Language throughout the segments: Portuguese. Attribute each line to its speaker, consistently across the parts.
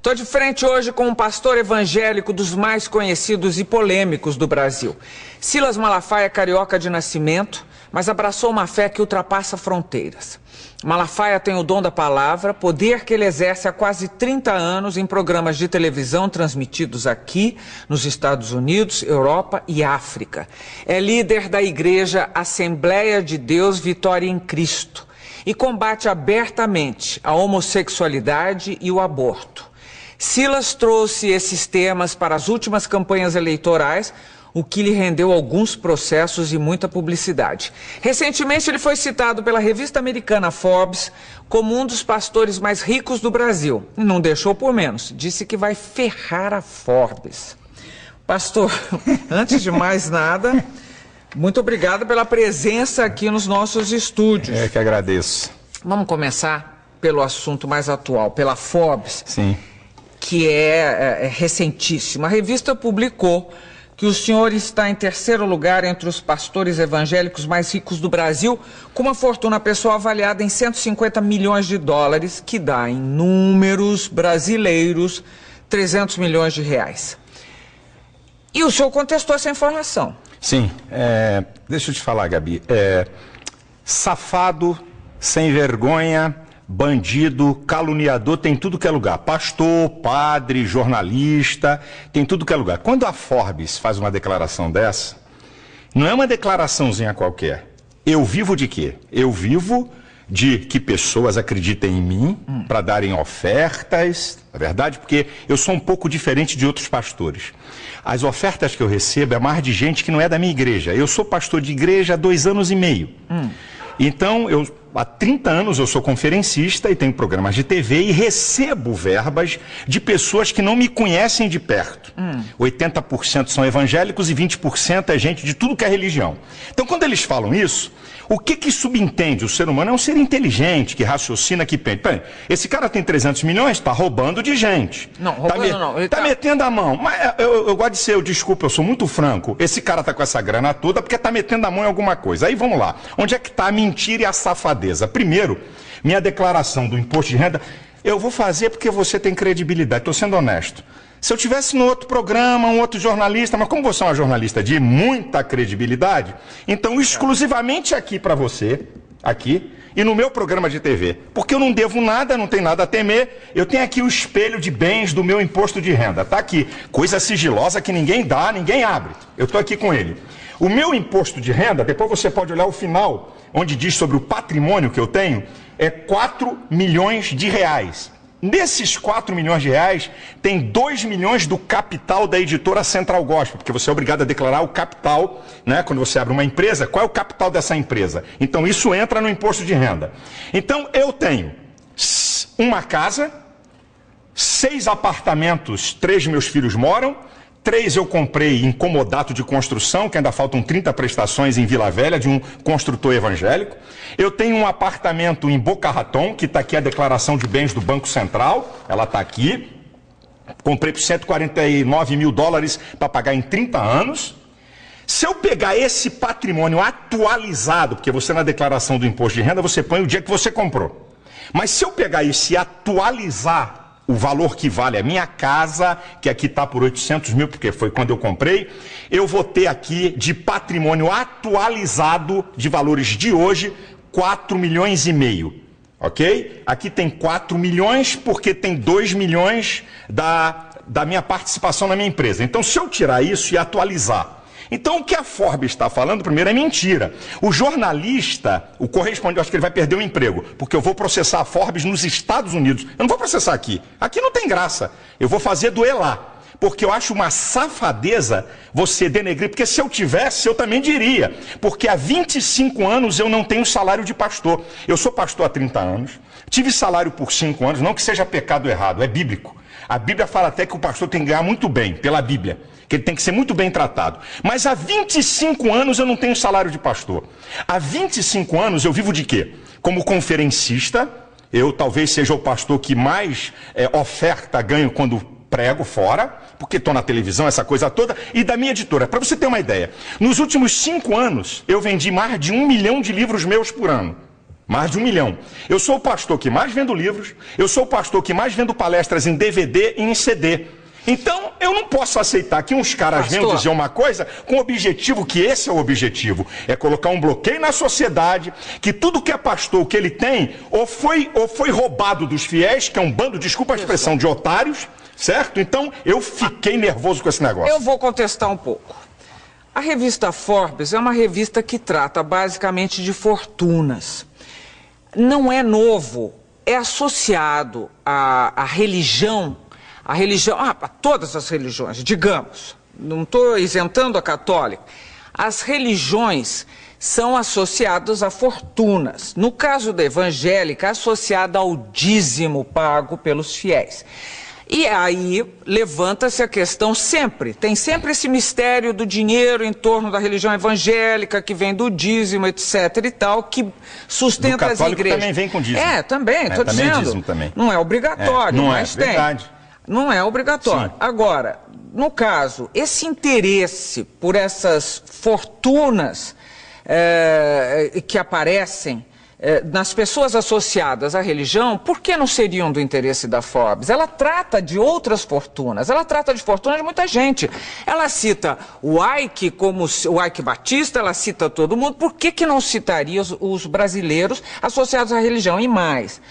Speaker 1: Estou de frente hoje com um pastor evangélico dos mais conhecidos e polêmicos do Brasil. Silas Malafaia é carioca de nascimento, mas abraçou uma fé que ultrapassa fronteiras. Malafaia tem o dom da palavra, poder que ele exerce há quase 30 anos em programas de televisão transmitidos aqui, nos Estados Unidos, Europa e África. É líder da igreja Assembleia de Deus Vitória em Cristo e combate abertamente a homossexualidade e o aborto. Silas trouxe esses temas para as últimas campanhas eleitorais, o que lhe rendeu alguns processos e muita publicidade. Recentemente ele foi citado pela revista americana Forbes como um dos pastores mais ricos do Brasil. Não deixou por menos, disse que vai ferrar a Forbes. Pastor, antes de mais nada, muito obrigado pela presença aqui nos nossos estúdios.
Speaker 2: É que agradeço.
Speaker 1: Vamos começar pelo assunto mais atual, pela Forbes.
Speaker 2: Sim.
Speaker 1: Que é recentíssima. A revista publicou que o senhor está em terceiro lugar entre os pastores evangélicos mais ricos do Brasil, com uma fortuna pessoal avaliada em 150 milhões de dólares, que dá em números brasileiros 300 milhões de reais. E o senhor contestou essa informação.
Speaker 2: Sim. Deixa eu te falar, Gabi. Safado, sem vergonha, bandido, caluniador, tem tudo que é lugar. Pastor, padre, jornalista, tem tudo que é lugar. Quando a Forbes faz uma declaração dessa, não é uma declaraçãozinha qualquer. Eu vivo de quê? Eu vivo de que pessoas acreditem em mim para darem ofertas, na verdade, porque eu sou um pouco diferente de outros pastores. As ofertas que eu recebo é mais de gente que não é da minha igreja. Eu sou pastor de igreja há 2 anos e meio. Então, há 30 anos eu sou conferencista e tenho programas de TV e recebo verbas de pessoas que não me conhecem de perto. 80% são evangélicos e 20% é gente de tudo que é religião. Então, quando eles falam isso, o que subentende? O ser humano é um ser inteligente, que raciocina, que pensa. Peraí, esse cara tem 300 milhões, está roubando de gente.
Speaker 1: Não, roubando não.
Speaker 2: Ele tá metendo a mão. Mas eu gosto de ser, desculpa, eu sou muito franco. Esse cara tá com essa grana toda porque tá metendo a mão em alguma coisa. Aí vamos lá. Onde é que tá a mentira e a safadeza? Primeiro, minha declaração do imposto de renda, eu vou fazer porque você tem credibilidade. Estou sendo honesto. Se eu tivesse no outro programa, um outro jornalista, mas como você é uma jornalista de muita credibilidade, então exclusivamente aqui para você, aqui, e no meu programa de TV. Porque eu não devo nada, não tenho nada a temer, eu tenho aqui o espelho de bens do meu imposto de renda. Tá aqui, coisa sigilosa que ninguém dá, ninguém abre. Eu estou aqui com ele. O meu imposto de renda, depois você pode olhar o final, onde diz sobre o patrimônio que eu tenho, é 4 milhões de reais. Nesses 4 milhões de reais, tem 2 milhões do capital da editora Central Gospel, porque você é obrigado a declarar o capital, né? Quando você abre uma empresa, qual é o capital dessa empresa? Então isso entra no imposto de renda. Então eu tenho uma casa, 6 apartamentos, 3 meus filhos moram, 3 eu comprei em comodato de construção, que ainda faltam 30 prestações em Vila Velha, de um construtor evangélico. Eu tenho um apartamento em Boca Raton, que está aqui a declaração de bens do Banco Central, ela está aqui. Comprei por 149 mil dólares para pagar em 30 anos. Se eu pegar esse patrimônio atualizado, porque você na declaração do imposto de renda, você põe o dia que você comprou. Mas se eu pegar isso e atualizar o valor que vale a minha casa, que aqui está por 800 mil, porque foi quando eu comprei, eu vou ter aqui de patrimônio atualizado de valores de hoje, 4 milhões e meio, ok? Aqui tem 4 milhões porque tem 2 milhões da minha participação na minha empresa. Então, se eu tirar isso e atualizar, então o que a Forbes está falando, primeiro, é mentira. O jornalista, o correspondente, eu acho que ele vai perder o emprego, porque eu vou processar a Forbes nos Estados Unidos. Eu não vou processar aqui. Aqui não tem graça. Eu vou fazer doer lá. Porque eu acho uma safadeza você denegrir, porque se eu tivesse, eu também diria. Porque há 25 anos eu não tenho salário de pastor. Eu sou pastor há 30 anos, tive salário por 5 anos, não que seja pecado errado, é bíblico. A Bíblia fala até que o pastor tem que ganhar muito bem, pela Bíblia, que ele tem que ser muito bem tratado. Mas há 25 anos eu não tenho salário de pastor. Há 25 anos eu vivo de quê? Como conferencista, eu talvez seja o pastor que mais oferta ganho quando prego fora, porque estou na televisão, essa coisa toda, e da minha editora. Para você ter uma ideia, nos últimos 5 anos eu vendi mais de 1 milhão de livros meus por ano. Mais de 1 milhão. Eu sou o pastor que mais vendo livros, eu sou o pastor que mais vendo palestras em DVD e em CD. Então, eu não posso aceitar que uns caras venham dizer uma coisa com o objetivo, que esse é o objetivo, é colocar um bloqueio na sociedade, que tudo que é pastor, o que ele tem, ou foi roubado dos fiéis, que é um bando, desculpa a expressão, de otários, certo? Então, eu fiquei nervoso com esse negócio.
Speaker 1: Eu vou contestar um pouco. A revista Forbes é uma revista que trata basicamente de fortunas. Não é novo, é associado à religião, a todas as religiões, digamos, não estou isentando a católica. As religiões são associadas a fortunas. No caso da evangélica, associada ao dízimo pago pelos fiéis. E aí levanta-se a questão sempre, tem sempre esse mistério do dinheiro em torno da religião evangélica, que vem do dízimo, etc. e tal, que sustenta as igrejas. O católico
Speaker 2: também vem com dízimo.
Speaker 1: Também, estou dizendo.
Speaker 2: Também dízimo também.
Speaker 1: Não é obrigatório,
Speaker 2: não
Speaker 1: mas tem.
Speaker 2: Verdade.
Speaker 1: Não é obrigatório. Sim. Agora, no caso, esse interesse por essas fortunas que aparecem nas pessoas associadas à religião, por que não seriam do interesse da Forbes? Ela trata de outras fortunas, ela trata de fortunas de muita gente. Ela cita o Ike como o Ike Batista, ela cita todo mundo. Por que não citaria os brasileiros associados à religião? E mais,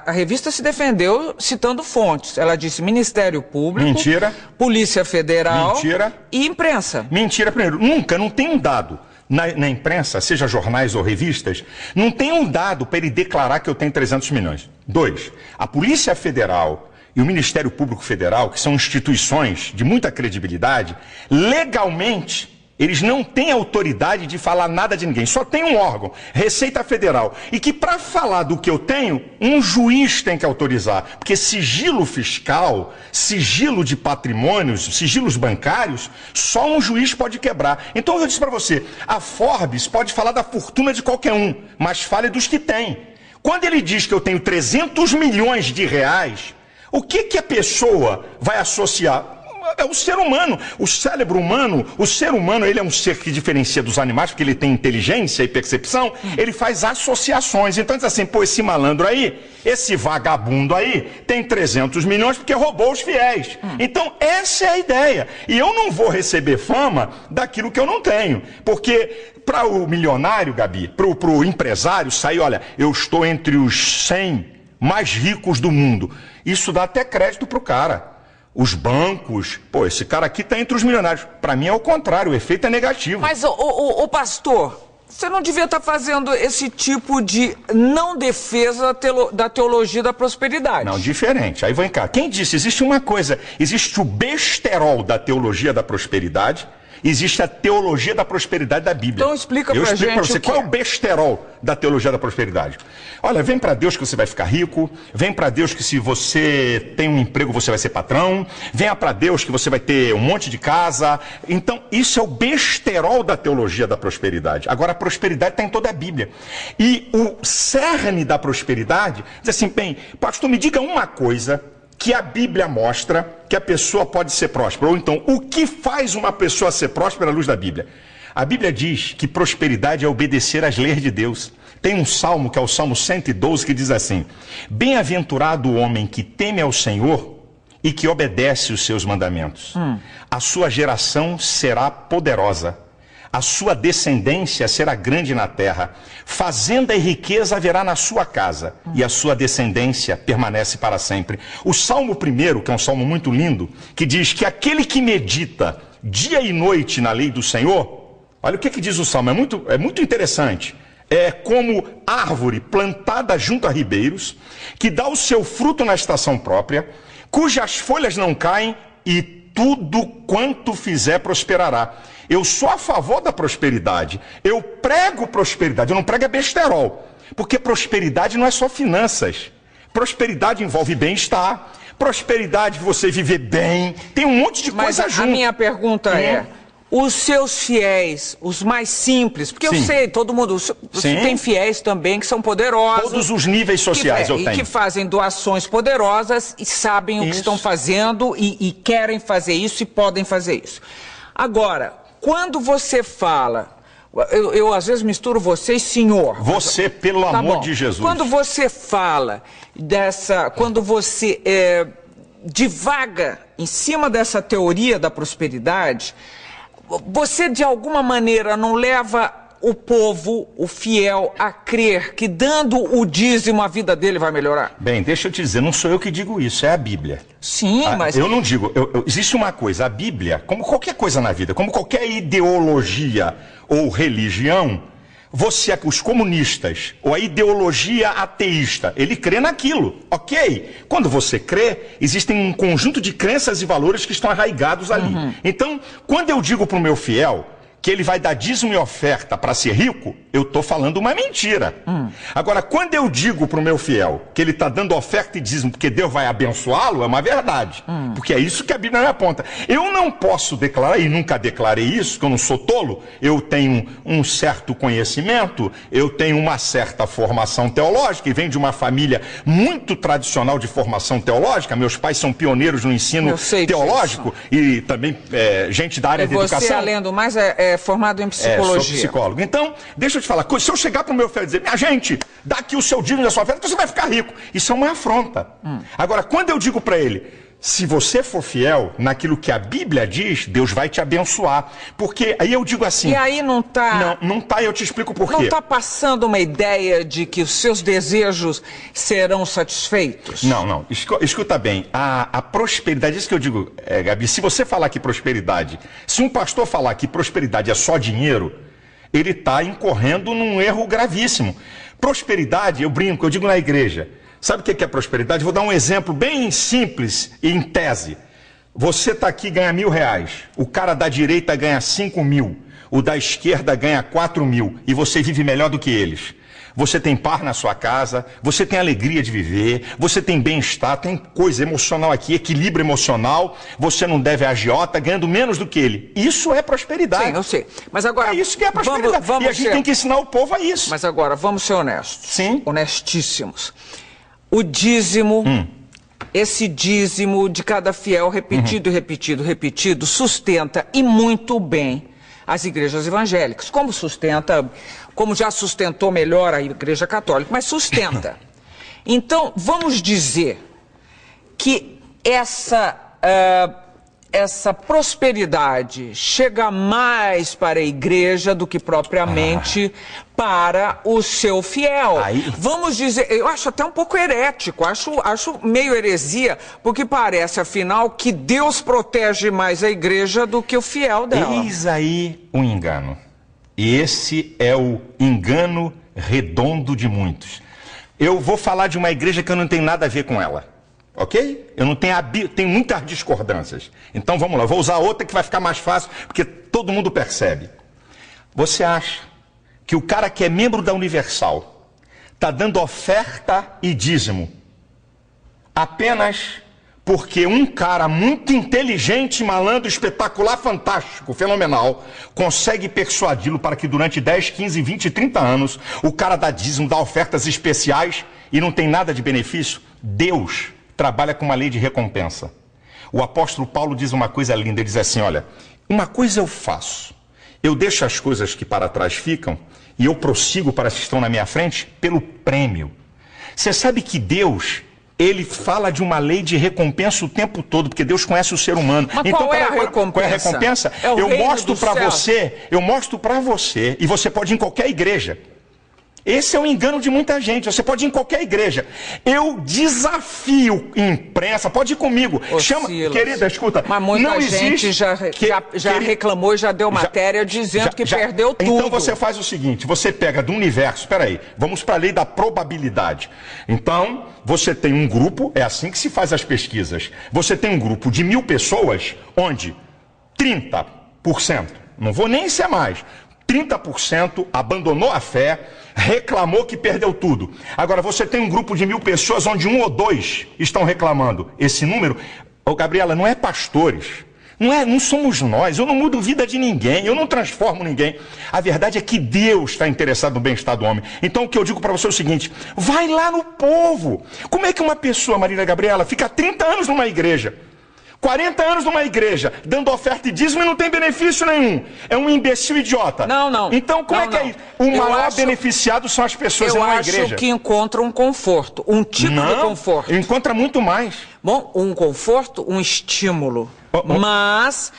Speaker 1: a revista se defendeu citando fontes. Ela disse Ministério Público,
Speaker 2: mentira,
Speaker 1: Polícia Federal,
Speaker 2: mentira,
Speaker 1: e imprensa.
Speaker 2: Mentira, primeiro. Nunca, não tem um dado na imprensa, seja jornais ou revistas, não tem um dado para ele declarar que eu tenho 300 milhões. 2, a Polícia Federal e o Ministério Público Federal, que são instituições de muita credibilidade, legalmente eles não têm autoridade de falar nada de ninguém. Só tem um órgão, Receita Federal. E que para falar do que eu tenho, um juiz tem que autorizar. Porque sigilo fiscal, sigilo de patrimônios, sigilos bancários, só um juiz pode quebrar. Então eu disse para você, a Forbes pode falar da fortuna de qualquer um, mas fale dos que tem. Quando ele diz que eu tenho 300 milhões de reais, o que a pessoa vai associar? É o ser humano, o cérebro humano, o ser humano, ele é um ser que diferencia dos animais, porque ele tem inteligência e percepção, ele faz associações. Então diz assim, pô, esse malandro aí, esse vagabundo aí, tem 300 milhões porque roubou os fiéis. Então essa é a ideia. E eu não vou receber fama daquilo que eu não tenho, porque para o milionário, Gabi, para o empresário sair, olha, eu estou entre os 100 mais ricos do mundo. Isso dá até crédito para o cara. Os bancos, pô, esse cara aqui está entre os milionários. Para mim é o contrário, o efeito é negativo.
Speaker 1: Mas, o pastor, você não devia estar fazendo esse tipo de não defesa da teologia da prosperidade.
Speaker 2: Não, diferente. Aí vem cá. Quem disse? Existe uma coisa, existe o besterol da teologia da prosperidade, existe a teologia da prosperidade da Bíblia.
Speaker 1: Então explica pra gente.
Speaker 2: Eu explico para você qual é o besterol da teologia da prosperidade. Olha, vem para Deus que você vai ficar rico, vem para Deus que se você tem um emprego você vai ser patrão, venha para Deus que você vai ter um monte de casa. Então isso é o besterol da teologia da prosperidade. Agora a prosperidade está em toda a Bíblia. E o cerne da prosperidade diz assim, bem, pastor, me diga uma coisa que a Bíblia mostra que a pessoa pode ser próspera. Ou então, o que faz uma pessoa ser próspera à luz da Bíblia? A Bíblia diz que prosperidade é obedecer às leis de Deus. Tem um salmo, que é o Salmo 112, que diz assim, bem-aventurado o homem que teme ao Senhor e que obedece os seus mandamentos. A sua geração será poderosa. A sua descendência será grande na terra. Fazenda e riqueza haverá na sua casa. E a sua descendência permanece para sempre. O Salmo 1, que é um salmo muito lindo, que diz que aquele que medita dia e noite na lei do Senhor, olha o que diz o salmo, é muito interessante. É como árvore plantada junto a ribeiros, que dá o seu fruto na estação própria, cujas folhas não caem e tudo quanto fizer prosperará. Eu sou a favor da prosperidade. Eu prego prosperidade. Eu não prego besterol. Porque prosperidade não é só finanças. Prosperidade envolve bem-estar. Prosperidade, você viver bem. Tem um monte de coisa junto.
Speaker 1: Mas a minha pergunta é, os seus fiéis, os mais simples, porque eu sei, todo mundo, você tem fiéis também que são poderosos.
Speaker 2: Todos os níveis sociais eu tenho.
Speaker 1: E que fazem doações poderosas e sabem o que estão fazendo e querem fazer isso e podem fazer isso. Agora, quando você fala, Eu às vezes misturo você e senhor.
Speaker 2: Você, pelo amor de Jesus.
Speaker 1: Quando você fala quando você divaga em cima dessa teoria da prosperidade, você de alguma maneira não leva o povo, o fiel, a crer que dando o dízimo a vida dele vai melhorar?
Speaker 2: Bem, deixa eu te dizer, não sou eu que digo isso, é a Bíblia.
Speaker 1: Sim, mas...
Speaker 2: Eu não digo, existe uma coisa, a Bíblia, como qualquer coisa na vida, como qualquer ideologia ou religião, os comunistas, ou a ideologia ateísta, ele crê naquilo, ok? Quando você crê, existem um conjunto de crenças e valores que estão arraigados ali. Então, quando eu digo para o meu fiel que ele vai dar dízimo e oferta para ser rico, eu estou falando uma mentira. Agora, quando eu digo para o meu fiel que ele está dando oferta e dízimo porque Deus vai abençoá-lo, é uma verdade. Porque é isso que a Bíblia me aponta. Eu não posso declarar, e nunca declarei isso, que eu não sou tolo, eu tenho um certo conhecimento, eu tenho uma certa formação teológica, e venho de uma família muito tradicional de formação teológica, meus pais são pioneiros no ensino teológico, e também gente da área de educação.
Speaker 1: Você, além do mais, formado em psicologia.
Speaker 2: Sou psicólogo. Então, deixa eu te falar, se eu chegar para o meu filho e dizer, minha gente, dá aqui o seu dízimo da sua oferta, você vai ficar rico. Isso é uma afronta. Agora, quando eu digo para ele, se você for fiel naquilo que a Bíblia diz, Deus vai te abençoar. Porque aí eu digo assim...
Speaker 1: E aí não está...
Speaker 2: Não está, e eu te explico por quê.
Speaker 1: Não está passando uma ideia de que os seus desejos serão satisfeitos?
Speaker 2: Não. Escuta bem, a prosperidade, isso que eu digo, Gabi, se você falar que prosperidade, se um pastor falar que prosperidade é só dinheiro, ele está incorrendo num erro gravíssimo. Prosperidade, eu brinco, eu digo na igreja... Sabe o que é prosperidade? Vou dar um exemplo bem simples e em tese. Você está aqui e ganha R$1.000. O cara da direita ganha 5.000. O da esquerda ganha 4.000. E você vive melhor do que eles. Você tem paz na sua casa, você tem alegria de viver, você tem bem-estar, tem coisa emocional aqui, equilíbrio emocional, você não deve a agiota ganhando menos do que ele. Isso é prosperidade.
Speaker 1: Sim, eu sei. Mas agora...
Speaker 2: É isso que é prosperidade. E a gente tem que ensinar o povo a isso.
Speaker 1: Mas agora, vamos ser honestos.
Speaker 2: Sim.
Speaker 1: Honestíssimos. O dízimo, esse dízimo de cada fiel repetido, repetido, sustenta e muito bem as igrejas evangélicas. Como já sustentou melhor a igreja católica, mas sustenta. Então, vamos dizer que essa prosperidade chega mais para a igreja do que propriamente para o seu fiel. Vamos dizer, eu acho até um pouco herético, acho meio heresia, porque parece, afinal, que Deus protege mais a igreja do que o fiel dela.
Speaker 2: Eis aí um engano. E esse é o engano redondo de muitos. Eu vou falar de uma igreja que eu não tenho nada a ver com ela. Ok? Eu não tenho tem muitas discordâncias. Então vamos lá, vou usar outra que vai ficar mais fácil, porque todo mundo percebe. Você acha que o cara que é membro da Universal está dando oferta e dízimo apenas porque um cara muito inteligente, malandro, espetacular, fantástico, fenomenal, consegue persuadi-lo para que durante 10, 15, 20, 30 anos o cara dá dízimo, dá ofertas especiais e não tem nada de benefício? Deus trabalha com uma lei de recompensa. O apóstolo Paulo diz uma coisa linda, ele diz assim, olha, uma coisa eu faço, eu deixo as coisas que para trás ficam e eu prossigo para as que estão na minha frente pelo prêmio. Você sabe que Deus, ele fala de uma lei de recompensa o tempo todo, porque Deus conhece o ser humano.
Speaker 1: Mas então, qual é a recompensa?
Speaker 2: Qual é a recompensa? Eu mostro para você, e você pode ir em qualquer igreja. Esse é o engano de muita gente. Você pode ir em qualquer igreja. Eu desafio imprensa, pode ir comigo. Chama, querida, escuta.
Speaker 1: Mas muita gente já reclamou e já deu matéria dizendo que perdeu tudo.
Speaker 2: Então você faz o seguinte, você pega do universo, espera aí, vamos para a lei da probabilidade. Então, você tem um grupo, é assim que se faz as pesquisas. Você tem um grupo de 1.000 pessoas, onde 30%, não vou nem ser mais, 30% abandonou a fé, reclamou que perdeu tudo. Agora, você tem um grupo de 1.000 pessoas onde 1 ou 2 estão reclamando. Esse número, Gabriela, não é pastores, não somos nós, eu não mudo vida de ninguém, eu não transformo ninguém. A verdade é que Deus está interessado no bem-estar do homem. Então, o que eu digo para você é o seguinte, vai lá no povo. Como é que uma pessoa, Marília Gabriela, fica 30 anos numa igreja? 40 anos numa igreja, dando oferta e dízimo e não tem benefício nenhum. É um imbecil idiota.
Speaker 1: Não.
Speaker 2: Então, como é que é isso? O maior beneficiado são as pessoas em uma igreja.
Speaker 1: Eu acho que encontra um conforto, um tipo de conforto.
Speaker 2: Encontra muito mais.
Speaker 1: Bom, um conforto, um estímulo. Mas...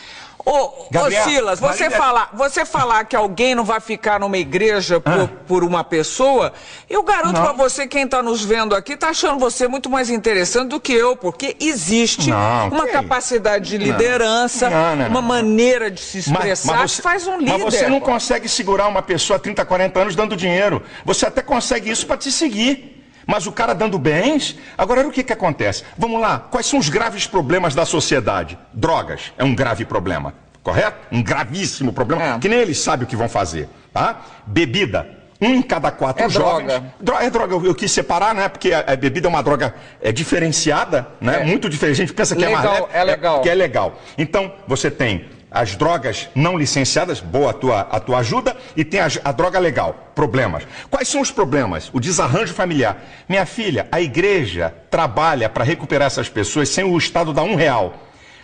Speaker 1: Gabriel, Silas, você falar que alguém não vai ficar numa igreja por uma pessoa, eu garanto pra você, quem tá nos vendo aqui, tá achando você muito mais interessante do que eu, porque existe uma capacidade de liderança, uma maneira de se expressar que faz um líder.
Speaker 2: Mas você não consegue segurar uma pessoa há 30, 40 anos dando dinheiro. Você até consegue isso pra te seguir. Mas o cara dando bens... Agora, o que acontece? Vamos lá, quais são os graves problemas da sociedade? Drogas é um grave problema, correto? Um gravíssimo problema, que nem eles sabem o que vão fazer, tá? Bebida, 1 em cada 4 jovens... É droga, eu quis separar, né? Porque a bebida é uma droga diferenciada, né? Muito diferente, a gente pensa que é mais leve, que é legal. Então, você tem... as drogas não licenciadas, boa a tua ajuda, e tem a droga legal, problemas. Quais são os problemas? O desarranjo familiar. Minha filha, a igreja trabalha para recuperar essas pessoas sem o Estado dar R$1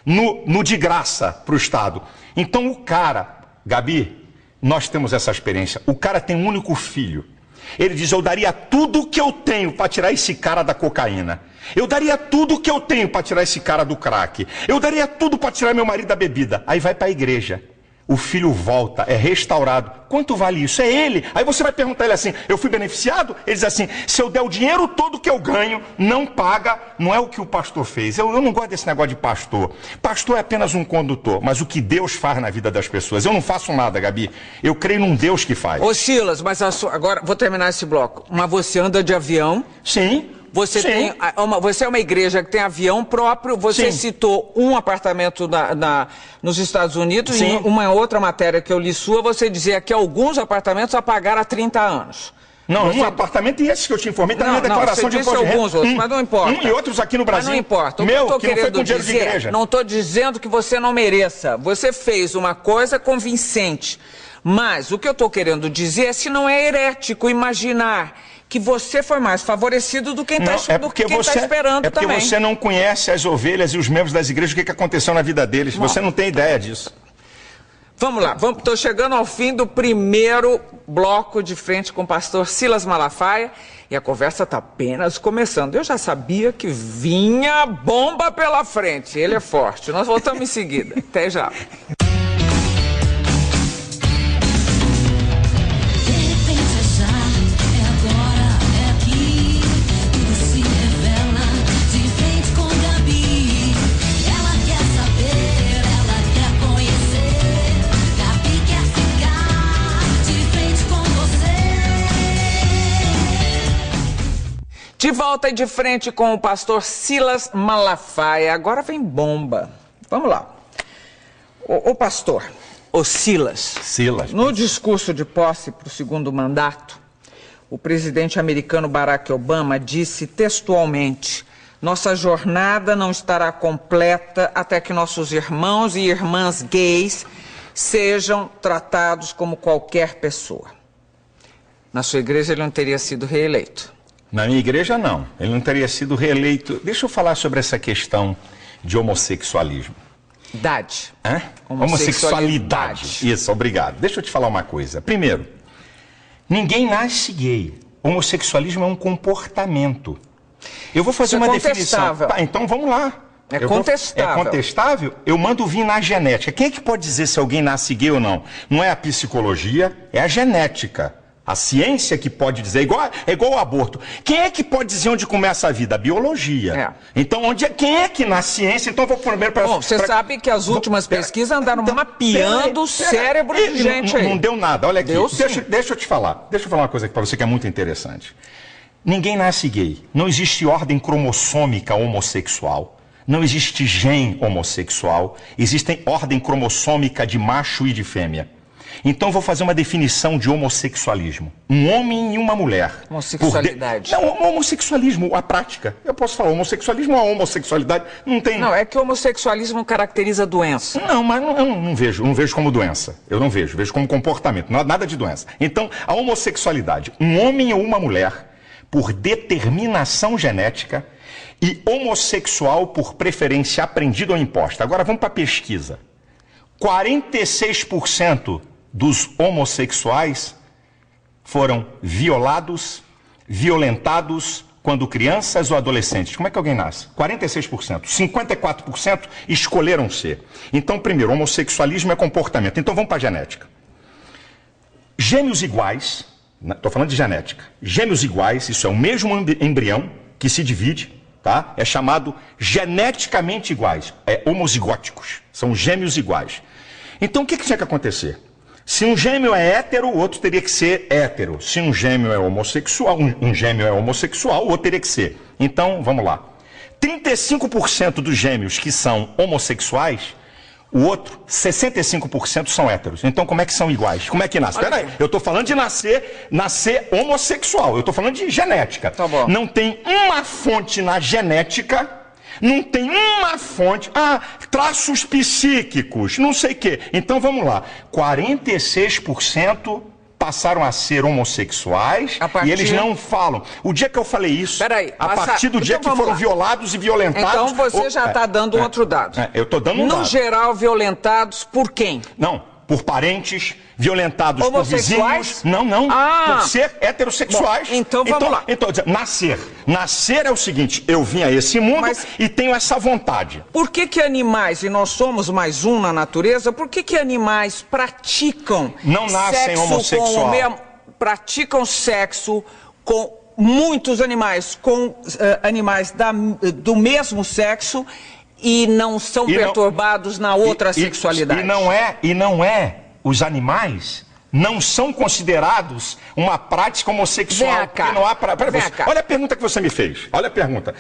Speaker 2: no de graça para o Estado. Então o cara, Gabi, nós temos essa experiência, o cara tem um único filho. Ele diz, eu daria tudo que eu tenho para tirar esse cara da cocaína. Eu daria tudo que eu tenho para tirar esse cara do crack. Eu daria tudo para tirar meu marido da bebida. Aí vai para a igreja. O filho volta, é restaurado. Quanto vale isso? É ele. Aí você vai perguntar a ele assim, eu fui beneficiado? Ele diz assim, se eu der o dinheiro todo que eu ganho, não paga, não é o que o pastor fez. Eu não gosto desse negócio de pastor. Pastor é apenas um condutor, mas o que Deus faz na vida das pessoas. Eu não faço nada, Gabi. Eu creio num Deus que faz.
Speaker 1: Ô Silas, mas agora, vou terminar esse bloco. Mas você anda de avião?
Speaker 2: Sim.
Speaker 1: Você é uma igreja que tem avião próprio, você citou um apartamento nos Estados Unidos, e uma outra matéria que eu li sua, você dizia que alguns apartamentos a pagar há 30 anos.
Speaker 2: Não, um apartamento e esse que eu te informei está na minha declaração de imposto de renda.
Speaker 1: Alguns outros, mas não importa.
Speaker 2: E outros aqui no Brasil.
Speaker 1: Mas não importa.
Speaker 2: Meu, que não foi com dinheiro de igreja.
Speaker 1: Não estou dizendo que você não mereça. Você fez uma coisa convincente. Mas o que eu estou querendo dizer é se não é herético imaginar que você foi mais favorecido do que quem está esperando também.
Speaker 2: É porque você não conhece as ovelhas e os membros das igrejas, o que aconteceu na vida deles. Você não tem ideia disso.
Speaker 1: Vamos lá, estou chegando ao fim do primeiro bloco de frente com o pastor Silas Malafaia e a conversa está apenas começando. Eu já sabia que vinha bomba pela frente, ele é forte. Nós voltamos em seguida. Até já. De volta e de frente com o pastor Silas Malafaia. Agora vem bomba. Vamos lá. O pastor, o Silas. No discurso de posse para o segundo mandato, o presidente americano Barack Obama disse textualmente: nossa jornada não estará completa até que nossos irmãos e irmãs gays sejam tratados como qualquer pessoa. Na sua igreja ele não teria sido reeleito.
Speaker 2: Na minha igreja, não. Ele não teria sido reeleito. Deixa eu falar sobre essa questão de homossexualismo. Homossexualidade. Isso, obrigado. Deixa eu te falar uma coisa. Primeiro, ninguém nasce gay. Homossexualismo é um comportamento. Eu vou fazer uma definição. Tá, então vamos lá.
Speaker 1: É contestável.
Speaker 2: É contestável? Eu mando vir na genética. Quem é que pode dizer se alguém nasce gay ou não? Não é a psicologia, é a genética. A ciência que pode dizer, é igual ao aborto. Quem é que pode dizer onde começa a vida? A biologia. Então, quem é que na ciência? Então, eu vou primeiro para...
Speaker 1: Bom, você sabe que as últimas pesquisas andaram mapeando o cérebro de gente aí.
Speaker 2: Não deu nada, olha aqui. Deixa eu te falar. Deixa eu falar uma coisa aqui para você que é muito interessante. Ninguém nasce gay. Não existe ordem cromossômica homossexual. Não existe gene homossexual. Existe ordem cromossômica de macho e de fêmea. Então vou fazer uma definição de homossexualismo. Um homem e uma mulher.
Speaker 1: Homossexualidade.
Speaker 2: Não, homossexualismo, a prática. Eu posso falar homossexualismo ou a homossexualidade, não tem...
Speaker 1: Não, é que o homossexualismo caracteriza doença.
Speaker 2: Não, mas eu não vejo como doença. Eu não vejo como comportamento, nada de doença. Então, a homossexualidade, um homem ou uma mulher, por determinação genética, e homossexual por preferência aprendida ou imposta. Agora vamos para a pesquisa. 46% dos homossexuais foram violados, violentados quando crianças ou adolescentes. Como é que alguém nasce? 46%. 54% escolheram ser. Então, primeiro, homossexualismo é comportamento. Então vamos para a genética. Gêmeos iguais, estou falando de genética. Gêmeos iguais, isso é o mesmo embrião que se divide, tá? É chamado geneticamente iguais. É homozigóticos. São gêmeos iguais. Então o que tinha que acontecer? Se um gêmeo é hétero, o outro teria que ser hétero. Se um gêmeo é homossexual, o outro teria que ser. Então, vamos lá. 35% dos gêmeos que são homossexuais, o outro, 65% são héteros. Então, como é que são iguais? Como é que nasce? Espera aí, eu estou falando de nascer homossexual. Eu estou falando de genética.
Speaker 1: Tá bom.
Speaker 2: Não tem uma fonte na genética. Não tem uma fonte, traços psíquicos, não sei o quê. Então vamos lá, 46% passaram a ser homossexuais e eles não falam. O dia que eu falei isso, a partir do dia que foram violados e violentados...
Speaker 1: Então você já está dando um outro dado.
Speaker 2: Eu estou dando um dado.
Speaker 1: No geral, violentados por quem?
Speaker 2: Não, por parentes, violentados por vizinhos. Não, por ser heterossexuais.
Speaker 1: Bom, então vamos lá.
Speaker 2: Então, nascer é o seguinte, eu vim a esse mundo e tenho essa vontade.
Speaker 1: Por que animais, e nós somos mais um na natureza, por que animais praticam
Speaker 2: não nascem homossexual?
Speaker 1: Praticam sexo com muitos animais, com animais do mesmo sexo e não são perturbados na outra sexualidade?
Speaker 2: E não é, os animais não são considerados uma prática homossexual.
Speaker 1: Vem cá.
Speaker 2: Não há olha a pergunta que você me fez. Olha a pergunta.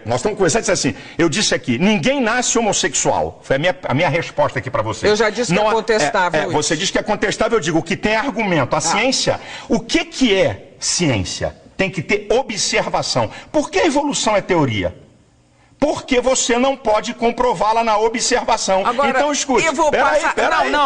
Speaker 2: Nós estamos conversando e disse assim, eu disse aqui, ninguém nasce homossexual. Foi a minha resposta aqui para você.
Speaker 1: Eu já disse que é contestável isso.
Speaker 2: Você disse que é contestável, eu digo, o que tem argumento. A ciência, o que é ciência? Tem que ter observação. Por que a evolução é teoria? Porque você não pode comprová-la na observação.
Speaker 1: Agora,
Speaker 2: então, escute.
Speaker 1: Eu vou passar...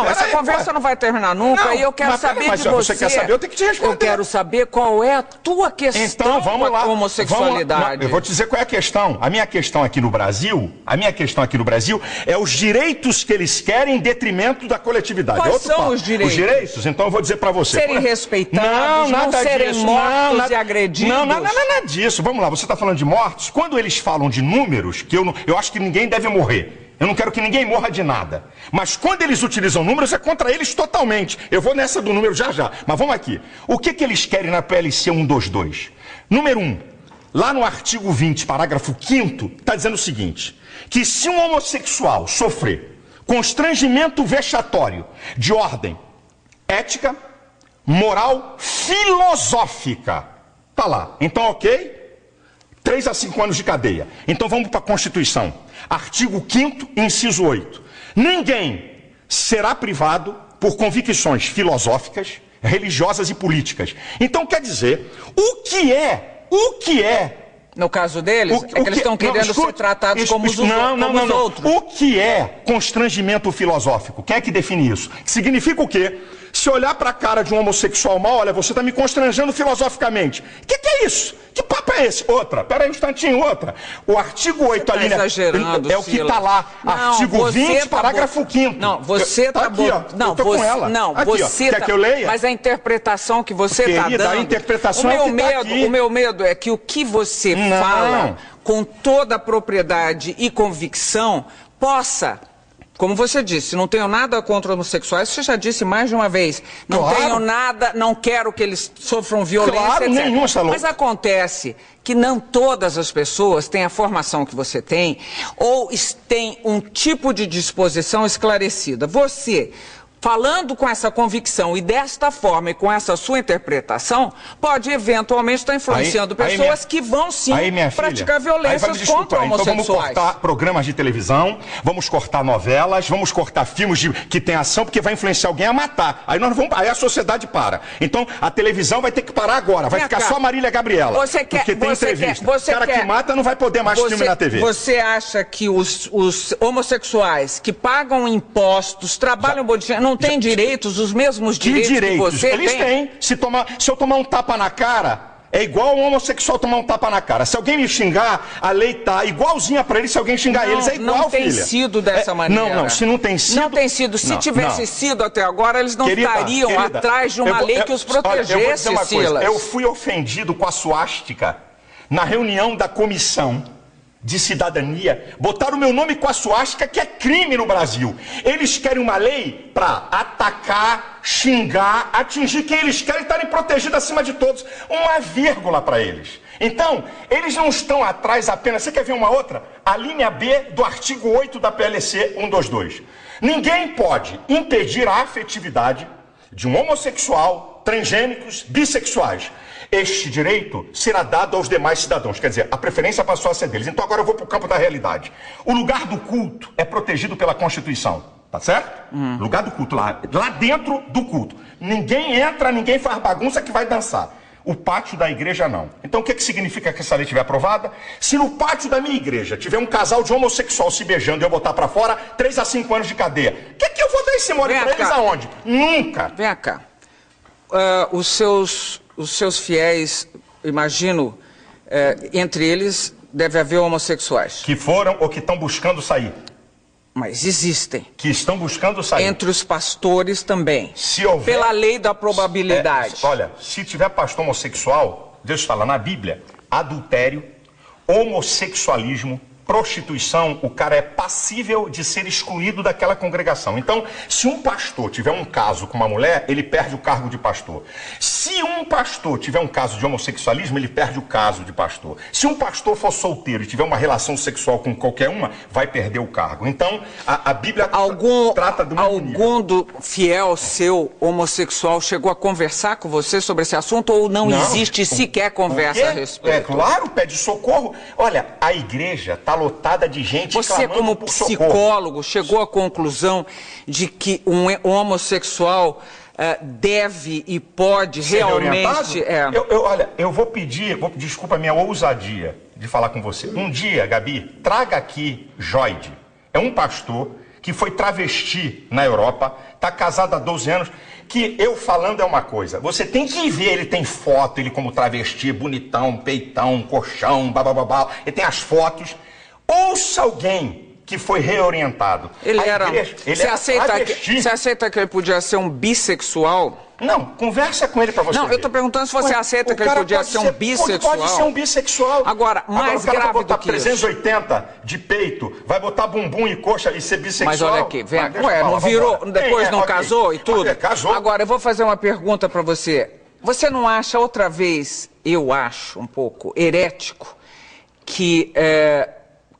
Speaker 1: Essa conversa não vai terminar nunca. E eu quero saber de você.
Speaker 2: Você quer saber, eu tenho que te responder.
Speaker 1: Eu quero saber qual é a tua questão
Speaker 2: então, vamos lá.
Speaker 1: com a homossexualidade.
Speaker 2: Eu vou te dizer qual é a questão. A minha questão aqui no Brasil é os direitos que eles querem em detrimento da coletividade.
Speaker 1: Quais são os direitos?
Speaker 2: Os direitos? Então eu vou dizer para você.
Speaker 1: Serem respeitados, não serem mortos e agredidos.
Speaker 2: Não, nada disso. Vamos lá, você está falando de mortos. Quando eles falam de números, que eu acho que ninguém deve morrer. Eu não quero que ninguém morra de nada. Mas quando eles utilizam números, é contra eles totalmente. Eu vou nessa do número já. Mas vamos aqui. O que eles querem na PLC 122? Número 1. Lá no artigo 20, parágrafo 5º, está dizendo o seguinte, que se um homossexual sofrer constrangimento vexatório de ordem ética, moral, filosófica, tá lá. Então, ok? 3 a 5 anos de cadeia. Então vamos para a Constituição. Artigo 5º, inciso 8. Ninguém será privado por convicções filosóficas, religiosas e políticas. Então quer dizer, o que é...
Speaker 1: No caso deles, que eles estão querendo ser tratados como os outros.
Speaker 2: O que é constrangimento filosófico? Quem é que define isso? Significa o quê? Se olhar para a cara de um homossexual mal, olha, você está me constrangendo filosoficamente. O que é isso? Que papo é esse? Pera aí um instantinho, O artigo 8 ali, né? É o que está lá. Artigo 20, parágrafo 5º.
Speaker 1: Não, você está
Speaker 2: aqui, ó.
Speaker 1: Não,
Speaker 2: eu tô com ela.
Speaker 1: Não,
Speaker 2: aqui,
Speaker 1: você
Speaker 2: quer que eu leia?
Speaker 1: Mas a interpretação que você está dando...
Speaker 2: A interpretação
Speaker 1: o meu medo é que o que você fala com toda a propriedade e convicção possa... Como você disse, não tenho nada contra homossexuais, você já disse mais de uma vez. Não tenho nada, não quero que eles sofram violência, etc.
Speaker 2: Nenhum,
Speaker 1: mas acontece que não todas as pessoas têm a formação que você tem, ou têm um tipo de disposição esclarecida. Você, falando com essa convicção e desta forma e com essa sua interpretação, pode eventualmente estar influenciando pessoas que vão sim praticar violências contra homossexuais.
Speaker 2: Então vamos cortar programas de televisão, vamos cortar novelas, vamos cortar filmes que tem ação, porque vai influenciar alguém a matar. Aí a sociedade para. Então a televisão vai ter que parar agora, vai ficar só Marília Gabriela. Porque tem entrevista. O cara que mata não vai poder mais filme na TV.
Speaker 1: Você acha que os homossexuais que pagam impostos, trabalham não têm direitos, os mesmos direitos que você tem?
Speaker 2: Eles têm. Se eu tomar um tapa na cara, É igual um homossexual tomar um tapa na cara. Se alguém me xingar, a lei tá igualzinha pra eles se alguém xingar eles. É igual,
Speaker 1: não tem
Speaker 2: filha.
Speaker 1: sido dessa maneira.
Speaker 2: Não, se não tem sido...
Speaker 1: Não tem sido. Se tivesse sido até agora, eles não estariam atrás de uma lei que os protegesse,
Speaker 2: olha, eu vou dizer uma
Speaker 1: Silas.
Speaker 2: coisa. Eu fui ofendido com a suástica na reunião da comissão de cidadania. Botaram o meu nome com a suástica, que é crime no Brasil. Eles querem uma lei para atacar, xingar, atingir quem eles querem, estarem protegidos acima de todos. Uma vírgula para eles. Então, eles não estão atrás apenas... Você quer ver uma outra? A linha B do artigo 8 da PLC 122. Ninguém pode impedir a afetividade de um homossexual, transgênicos, bissexuais. Este direito será dado aos demais cidadãos. Quer dizer, a preferência passou a ser deles. Então agora eu vou para o campo da realidade. O lugar do culto é protegido pela Constituição. Tá certo? Lugar do culto, lá dentro do culto. Ninguém entra, ninguém faz bagunça que vai dançar. O pátio da igreja não. Então o que significa que essa lei estiver aprovada? Se no pátio da minha igreja tiver um casal de homossexual se beijando e eu botar pra fora, 3 a 5 anos de cadeia. O que eu vou dar esse mole pra eles aonde? Nunca.
Speaker 1: Vem cá. Os seus fiéis, imagino, entre eles deve haver homossexuais.
Speaker 2: Que foram ou que estão buscando sair.
Speaker 1: Mas existem.
Speaker 2: Que estão buscando sair.
Speaker 1: Entre os pastores também.
Speaker 2: Se houver...
Speaker 1: Pela lei da probabilidade.
Speaker 2: Olha, se tiver pastor homossexual, Deus fala na Bíblia, adultério, homossexualismo, prostituição, o cara é passível de ser excluído daquela congregação. Então, se um pastor tiver um caso com uma mulher, ele perde o cargo de pastor. Se um pastor tiver um caso de homossexualismo, ele perde o caso de pastor. Se um pastor for solteiro e tiver uma relação sexual com qualquer uma, vai perder o cargo. Então, a Bíblia trata do mesmo nível.
Speaker 1: Algum do fiel seu homossexual chegou a conversar com você sobre esse assunto ou não existe sequer conversa a respeito?
Speaker 2: É claro, pede socorro. Olha, a igreja está lotada de gente
Speaker 1: Você, como psicólogo, chegou à conclusão de que um homossexual deve e pode ser realmente...
Speaker 2: Olha, eu vou pedir, desculpa a minha ousadia de falar com você. Um dia, Gabi, traga aqui Joide. É um pastor que foi travesti na Europa, está casado há 12 anos, que eu falando é uma coisa. Você tem que ver, ele tem foto, ele como travesti, bonitão, peitão, colchão, babababá, ele tem as fotos... Ouça alguém que foi reorientado.
Speaker 1: Você aceita que ele podia ser um bissexual?
Speaker 2: Não, conversa com ele pra você ver.
Speaker 1: Eu tô perguntando se você aceita que ele podia ser um bissexual.
Speaker 2: Pode ser um bissexual.
Speaker 1: Agora, mais
Speaker 2: o cara
Speaker 1: grave
Speaker 2: vai botar
Speaker 1: do que
Speaker 2: 380 de peito, vai botar bumbum e coxa e ser bissexual.
Speaker 1: Mas olha aqui, não virou, depois não casou e tudo?
Speaker 2: Casou.
Speaker 1: Agora, eu vou fazer uma pergunta pra você. Você não acha outra vez, eu acho um pouco herético, que...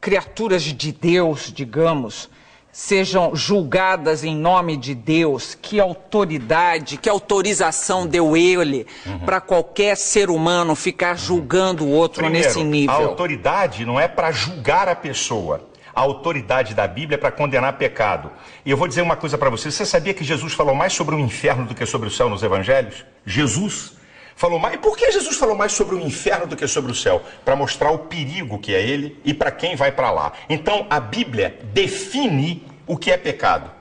Speaker 1: criaturas de Deus, digamos, sejam julgadas em nome de Deus? Que autoridade, que autorização deu ele para qualquer ser humano ficar julgando o outro nesse nível?
Speaker 2: A autoridade não é para julgar a pessoa. A autoridade da Bíblia é para condenar pecado. E eu vou dizer uma coisa para você. Você sabia que Jesus falou mais sobre o inferno do que sobre o céu nos evangelhos? Jesus falou mais. E por que Jesus falou mais sobre o inferno do que sobre o céu? Para mostrar o perigo que é ele e para quem vai para lá. Então a Bíblia define o que é pecado.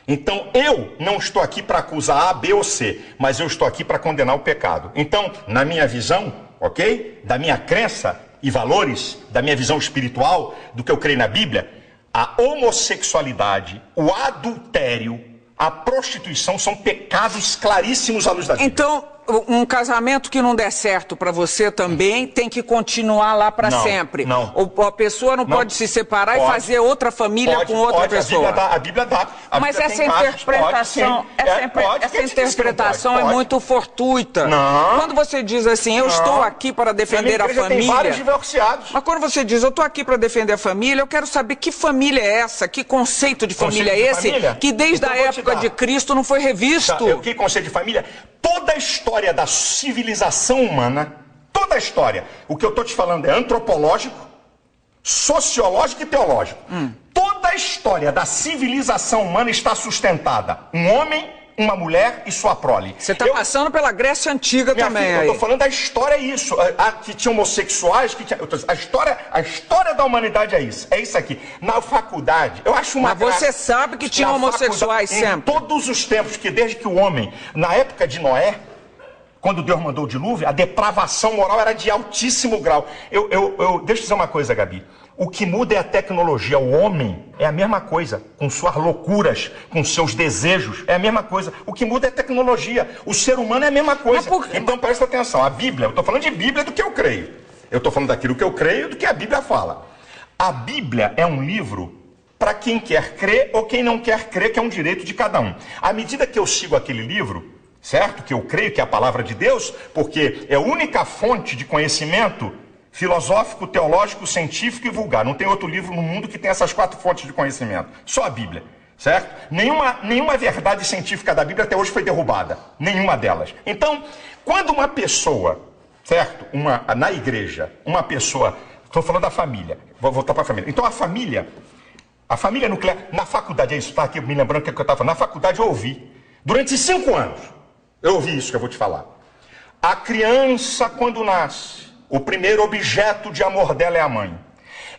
Speaker 2: Então eu não estou aqui para acusar A, B ou C, mas eu estou aqui para condenar o pecado. Então, na minha visão, ok? Da minha crença e valores, da minha visão espiritual, do que eu creio na Bíblia, a homossexualidade, o adultério, a prostituição são pecados claríssimos à luz da Bíblia.
Speaker 1: Então, um casamento que não der certo para você também tem que continuar lá para sempre.
Speaker 2: Não.
Speaker 1: A pessoa não pode se separar e fazer outra família com outra pessoa.
Speaker 2: A Bíblia dá.
Speaker 1: Mas essa interpretação, essa interpretação é muito fortuita.
Speaker 2: Não.
Speaker 1: Quando você diz assim, eu estou aqui para defender a família.
Speaker 2: Tem vários divorciados.
Speaker 1: Mas quando você diz, eu estou aqui para defender a família, eu quero saber que família é essa, que conceito de família é esse, que desde a época de Cristo não foi revisto.
Speaker 2: Que conceito de família? Toda a história da civilização humana, toda a história, o que eu estou te falando é antropológico, sociológico e teológico. Toda a história da civilização humana está sustentada. Um homem, uma mulher e sua prole.
Speaker 1: Você está passando pela Grécia Antiga também.
Speaker 2: Filha, eu estou falando da história, é isso. Que tinha homossexuais, a história da humanidade é isso. É isso aqui. Na faculdade, eu acho uma
Speaker 1: Mas você sabe que tinha homossexuais sempre.
Speaker 2: Em todos os tempos, que desde que o homem, na época de Noé, Quando Deus mandou o dilúvio, a depravação moral era de altíssimo grau. Deixa eu dizer uma coisa, Gabi. O que muda é a tecnologia. O homem é a mesma coisa, com suas loucuras, com seus desejos, é a mesma coisa. O que muda é a tecnologia. O ser humano é a mesma coisa. Então presta atenção, a Bíblia, eu estou falando de Bíblia do que eu creio. Eu estou falando daquilo que eu creio e do que a Bíblia fala. A Bíblia é um livro para quem quer crer ou quem não quer crer, que é um direito de cada um. À medida que eu sigo aquele livro, certo? Que eu creio que é a palavra de Deus, porque é a única fonte de conhecimento filosófico, teológico, científico e vulgar. Não tem outro livro no mundo que tenha essas 4 fontes de conhecimento. Só a Bíblia, certo? Nenhuma verdade científica da Bíblia até hoje foi derrubada. Nenhuma delas. Então, quando uma pessoa, certo? Na igreja, uma pessoa... Estou falando da família. Vou voltar para a família. Então, a família nuclear... Na faculdade, é isso, tá aqui me lembrando o que eu estava falando. Na faculdade eu ouvi. Durante 5 anos, eu ouvi isso que eu vou te falar. A criança, quando nasce, o primeiro objeto de amor dela é a mãe.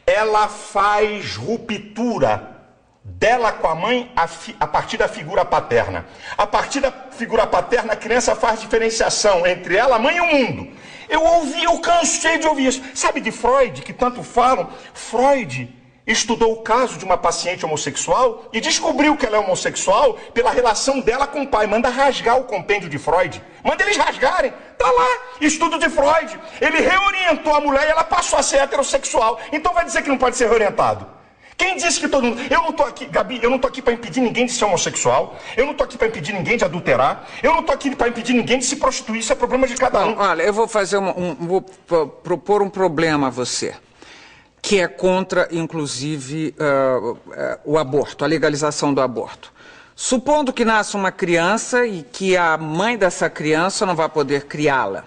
Speaker 2: Ela faz ruptura dela com a mãe a partir da figura paterna. A partir da figura paterna, a criança faz diferenciação entre ela, a mãe e o mundo. Eu cansei de ouvir isso. Sabe de Freud, que tanto falam? Freud estudou o caso de uma paciente homossexual e descobriu que ela é homossexual pela relação dela com o pai. Manda rasgar o compêndio de Freud. Manda eles rasgarem. Tá lá, estudo de Freud. Ele reorientou a mulher e ela passou a ser heterossexual. Então vai dizer que não pode ser reorientado? Quem disse que todo mundo... Eu não tô aqui, Gabi, eu não tô aqui para impedir ninguém de ser homossexual. Eu não tô aqui para impedir ninguém de adulterar. Eu não tô aqui para impedir ninguém de se prostituir. Isso é problema de cada um.
Speaker 1: Olha, eu vou fazer vou propor um problema a você, que é contra, inclusive, o aborto, a legalização do aborto. Supondo que nasça uma criança e que a mãe dessa criança não vai poder criá-la.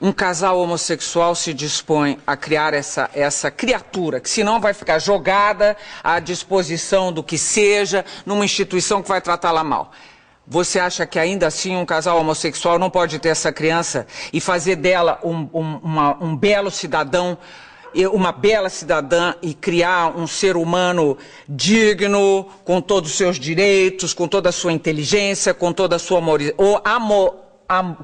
Speaker 1: Um casal homossexual se dispõe a criar essa criatura, que senão vai ficar jogada à disposição do que seja, numa instituição que vai tratá-la mal. Você acha que ainda assim um casal homossexual não pode ter essa criança e fazer dela um belo cidadão, uma bela cidadã, e criar um ser humano digno, com todos os seus direitos, com toda a sua inteligência, com toda a sua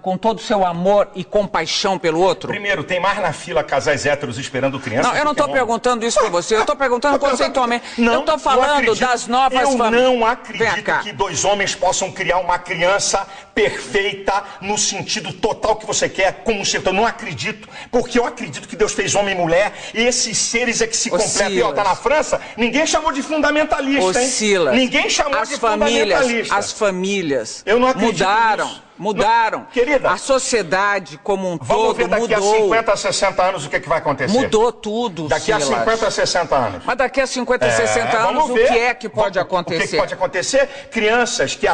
Speaker 1: com todo o seu amor e compaixão pelo outro?
Speaker 2: Primeiro, tem mais na fila casais héteros esperando crianças?
Speaker 1: Não, eu não estou perguntando isso para você, eu estou perguntando conceitualmente. Eu estou falando das novas famílias.
Speaker 2: Eu não acredito que 2 homens possam criar uma criança perfeita no sentido total que você quer, como um ser. Eu não acredito, porque eu acredito que Deus fez homem e mulher e esses seres é que se completam. E ó, tá na França, ninguém chamou de fundamentalista, hein?
Speaker 1: Silas,
Speaker 2: ninguém chamou de fundamentalista.
Speaker 1: As famílias
Speaker 2: eu não acredito
Speaker 1: mudaram. Mudaram.
Speaker 2: Não, querida,
Speaker 1: a sociedade como um todo mudou.
Speaker 2: Vamos ver daqui a 50, 60 anos o que vai acontecer.
Speaker 1: Mudou tudo,
Speaker 2: daqui a 50, 60 anos.
Speaker 1: Mas daqui a 50, 60 anos, o que é que pode acontecer?
Speaker 2: O que pode acontecer? Crianças que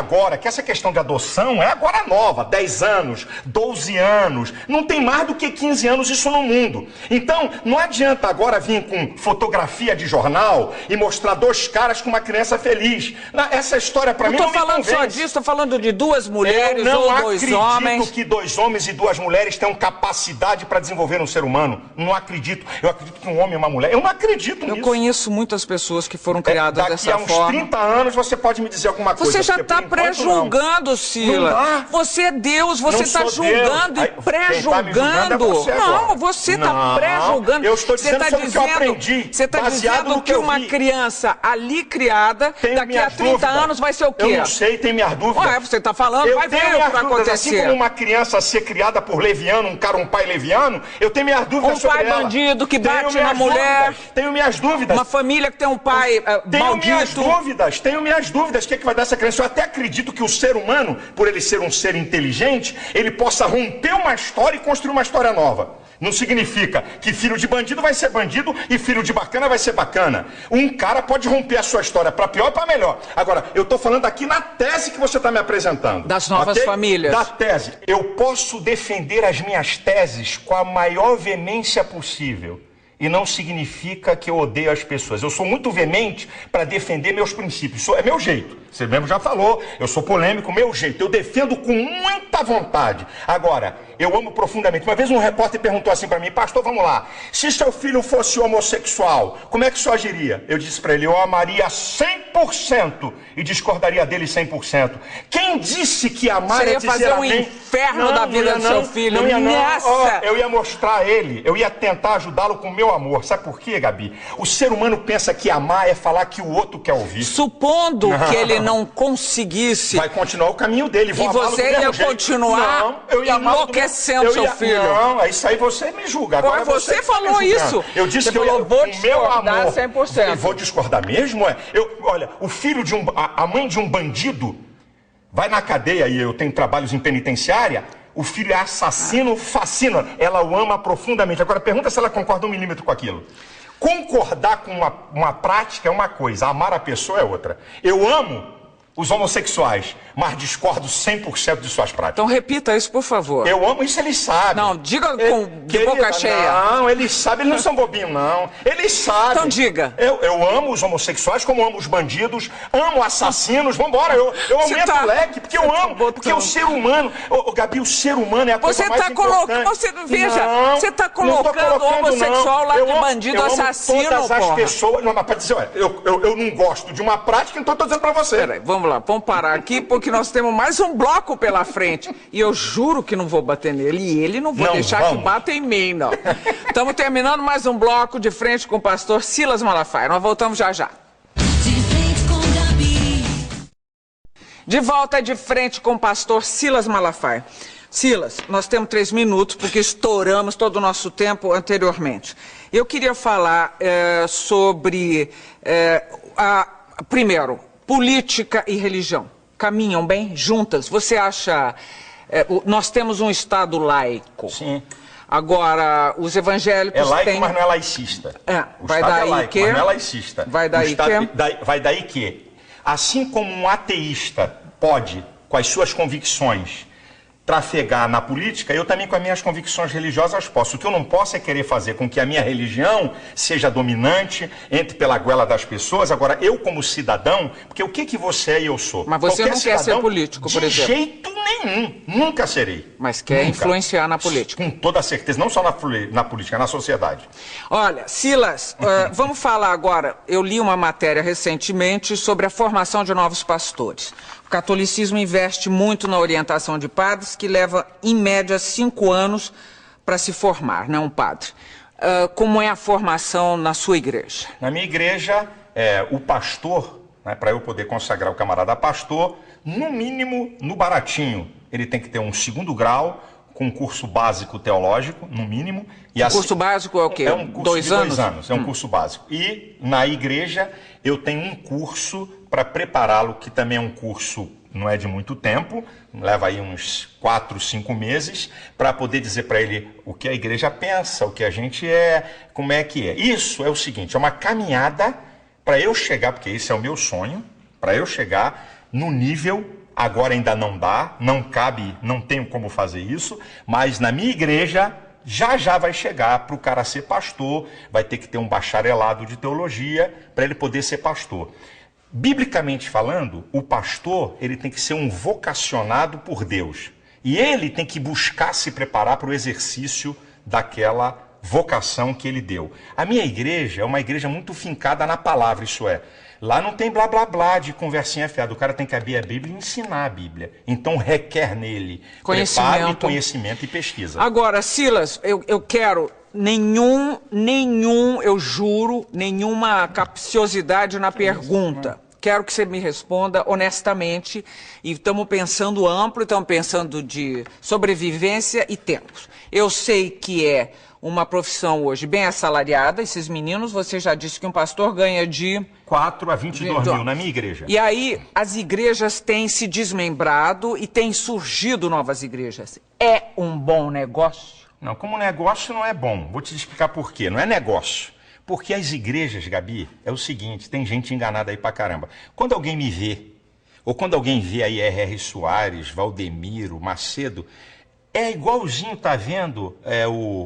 Speaker 2: essa questão de adoção é agora nova, 10 anos, 12 anos, não tem mais do que 15 anos isso no mundo. Então, não adianta agora vir com fotografia de jornal e mostrar 2 caras com uma criança feliz. Essa história pra mim não me convence.
Speaker 1: Não estou falando só disso, estou falando de 2 mulheres ou 2 homens.
Speaker 2: Eu não acredito que 2 homens e 2 mulheres tenham capacidade para desenvolver um ser humano. Não acredito. Eu acredito que um homem e uma mulher... Eu não acredito nisso.
Speaker 1: Eu conheço muitas pessoas que foram criadas dessa forma.
Speaker 2: Daqui a uns 30 anos você pode me dizer alguma coisa.
Speaker 1: Você já está pré-julgando, Silas. Você é Deus, você está julgando e pré-julgando. Não, você está pré-julgando.
Speaker 2: Eu estou dizendo sobre o que eu aprendi.
Speaker 1: Você está dizendo que uma criança ali criada, daqui a 30 anos vai ser o quê?
Speaker 2: Eu não sei, tem minhas dúvidas.
Speaker 1: Ué, você está falando, vai ver o que vai acontecer.
Speaker 2: Assim como uma criança ser criada por leviano, um pai leviano, eu tenho minhas dúvidas sobre ela.
Speaker 1: Um pai bandido que bate na mulher.
Speaker 2: Tenho minhas dúvidas.
Speaker 1: Uma família que tem um pai maldito.
Speaker 2: Tenho minhas dúvidas. O que vai dar essa criança? Eu até acredito que o ser humano, por ele ser um ser inteligente, ele possa romper uma história e construir uma história nova. Não significa que filho de bandido vai ser bandido e filho de bacana vai ser bacana. Um cara pode romper a sua história para pior e para melhor. Agora, eu estou falando aqui na tese que você está me apresentando.
Speaker 1: Das novas famílias.
Speaker 2: Da tese. Eu posso defender as minhas teses com a maior veemência possível. E não significa que eu odeio as pessoas. Eu sou muito veemente para defender meus princípios. É meu jeito. Você mesmo já falou, eu sou polêmico, meu jeito. Eu defendo com muita vontade. Agora, eu amo profundamente. Uma vez um repórter perguntou assim para mim: pastor, vamos lá, se seu filho fosse homossexual, como é que o senhor agiria? Eu disse para ele: eu amaria 100%. 100% e discordaria dele 100%. Quem disse que amar é dizer
Speaker 1: fazer um
Speaker 2: amém?
Speaker 1: inferno da vida do seu filho.
Speaker 2: Não ia não.
Speaker 1: Nessa.
Speaker 2: Oh, eu ia mostrar a ele, eu ia tentar ajudá-lo com o meu amor. Sabe por quê, Gabi? O ser humano pensa que amar é falar que o outro quer ouvir.
Speaker 1: Supondo que ele não conseguisse...
Speaker 2: Vai continuar o caminho dele.
Speaker 1: E você ia continuar enlouquecendo seu filho.
Speaker 2: Não, isso aí você me julga. Agora
Speaker 1: você falou isso.
Speaker 2: Eu disse que
Speaker 1: eu vou
Speaker 2: discordar
Speaker 1: 100%.
Speaker 2: Eu vou discordar mesmo? Olha, o filho de a mãe de um bandido vai na cadeia e eu tenho trabalhos em penitenciária. O filho é assassino, fascina. Ela o ama profundamente. Agora pergunta se ela concorda 1 milímetro com aquilo. Concordar com uma prática é uma coisa, amar a pessoa é outra. Eu amo os homossexuais, mas discordo 100% de suas práticas.
Speaker 1: Então repita isso, por favor.
Speaker 2: Eu amo isso, eles sabem.
Speaker 1: Não, diga de boca cheia.
Speaker 2: Não, eles sabem, eles não são bobinhos, não. Eles sabem.
Speaker 1: Então diga.
Speaker 2: Eu amo os homossexuais, como amo os bandidos, amo assassinos, vambora, eu aumento o leque, porque eu amo, porque o ser humano, Gabi, o ser humano é a coisa mais importante.
Speaker 1: Veja, você está colocando o homossexual lá de bandido, assassino,
Speaker 2: todas as pessoas, não, mas para dizer, olha, eu não gosto de uma prática, então estou dizendo para você.
Speaker 1: Peraí, vamos lá, vamos parar aqui, porque nós temos mais um bloco pela frente. E eu juro que não vou bater nele. E ele não vou deixar que bata em mim, não. Estamos terminando mais um bloco de frente com o pastor Silas Malafaia. Nós voltamos já já. De volta de frente com o pastor Silas Malafaia. Silas, nós temos 3 minutos, porque estouramos todo o nosso tempo anteriormente. Eu queria falar sobre, primeiro, política e religião caminham bem juntas? Você acha... nós temos um Estado laico.
Speaker 2: Sim.
Speaker 1: Agora, os evangélicos
Speaker 2: é laico, mas não é laicista.
Speaker 1: O vai Estado daí é laico, que...
Speaker 2: mas não é laicista.
Speaker 1: Vai daí
Speaker 2: Estado,
Speaker 1: que...
Speaker 2: Vai daí que, assim como um ateísta pode, com as suas convicções, trafegar na política, eu também com as minhas convicções religiosas posso. O que eu não posso é querer fazer com que a minha religião seja dominante, entre pela goela das pessoas. Agora, eu como cidadão, porque o que você é e eu sou?
Speaker 1: Mas você não quer ser político, por exemplo?
Speaker 2: De jeito nenhum, nunca serei.
Speaker 1: Mas quer influenciar na política?
Speaker 2: Com toda certeza, não só na política, na sociedade.
Speaker 1: Olha, Silas, vamos falar agora, eu li uma matéria recentemente sobre a formação de novos pastores. O catolicismo investe muito na orientação de padres, que leva, em média, 5 anos para se formar, né, um padre. Como é a formação na sua igreja?
Speaker 2: Na minha igreja, o pastor, né, para eu poder consagrar o camarada pastor, no mínimo, no baratinho, ele tem que ter um 2º grau, com um curso básico teológico, no mínimo. E
Speaker 1: curso básico é o quê?
Speaker 2: É um curso de 2 anos, é um curso básico. E na igreja eu tenho um curso para prepará-lo, que também é um curso, não é de muito tempo, leva aí uns 4, 5 meses, para poder dizer para ele o que a igreja pensa, o que a gente é, como é que é. Isso é o seguinte, é uma caminhada para eu chegar, porque esse é o meu sonho, para eu chegar no nível... Agora ainda não dá, não cabe, não tenho como fazer isso, mas na minha igreja já vai chegar para o cara ser pastor, vai ter que ter um bacharelado de teologia para ele poder ser pastor. Biblicamente falando, o pastor ele tem que ser um vocacionado por Deus e ele tem que buscar se preparar para o exercício daquela vocação que ele deu. A minha igreja é uma igreja muito fincada na palavra, isso é. Lá não tem blá blá blá de conversinha fiada. O cara tem que abrir a Bíblia e ensinar a Bíblia. Então requer nele preparo e conhecimento e pesquisa.
Speaker 1: Agora, Silas, eu quero eu juro, nenhuma capciosidade na pergunta. Quero que você me responda honestamente. E estamos pensando amplo, estamos pensando de sobrevivência e tempos. Eu sei que é uma profissão hoje bem assalariada, esses meninos, você já disse que um pastor ganha de...
Speaker 2: 4 a 22 mil na minha igreja.
Speaker 1: E aí, as igrejas têm se desmembrado e têm surgido novas igrejas. É um bom negócio?
Speaker 2: Não, como negócio não é bom. Vou te explicar por quê. Não é negócio. Porque as igrejas, Gabi, é o seguinte, tem gente enganada aí pra caramba. Quando alguém me vê, ou quando alguém vê aí R.R. Soares, Valdemiro, Macedo... É igualzinho, tá vendo,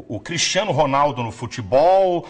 Speaker 2: o Cristiano Ronaldo no futebol.